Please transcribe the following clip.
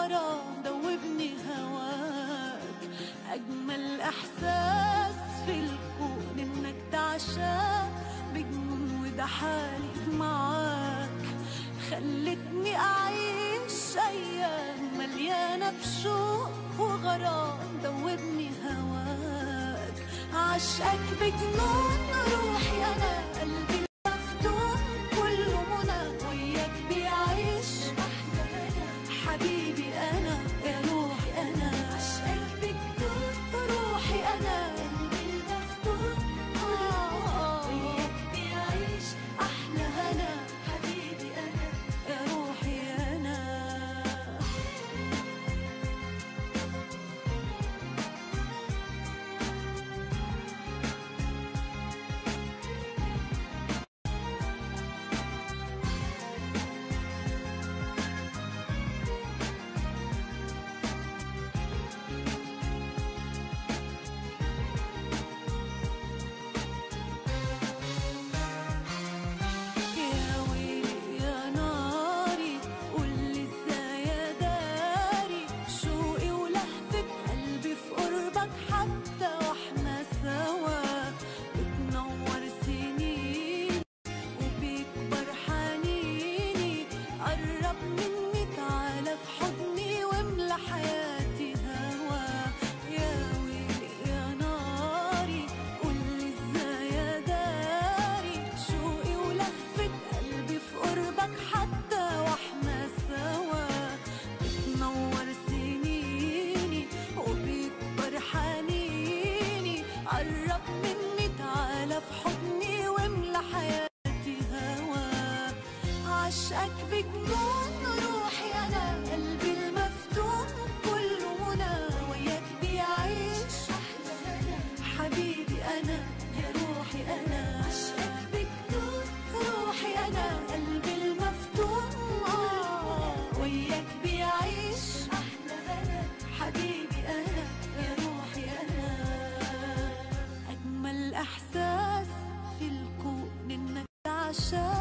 وغرام دوبني هواك. أجمل إحساس في الكون إنك تعشاق بجنون، وده حالي معاك. خلتني أعيش أيام مليانة بشوق وغرام دوبني هواك. عشقك بجنون روحي أنا، قلبي المفتون كله منى، وياك بيعيش حبيبي أنا يا روحي أنا. عشقك بجنون روحي أنا، قلبي المفتون وياك بيعيش أحلى هنا حبيبي أنا يا روحي أنا. عشقك بجنون روحي أنا، قلبي المفتون كله منى، وياك بيعيش حبيبي أنا يا روحي أنا. عشقك بجنون روحي أنا، قلبي المفتون وياك بيعيش حبيبي أنا يا روحي أنا. أجمل إحساس في الكون إنك تعشق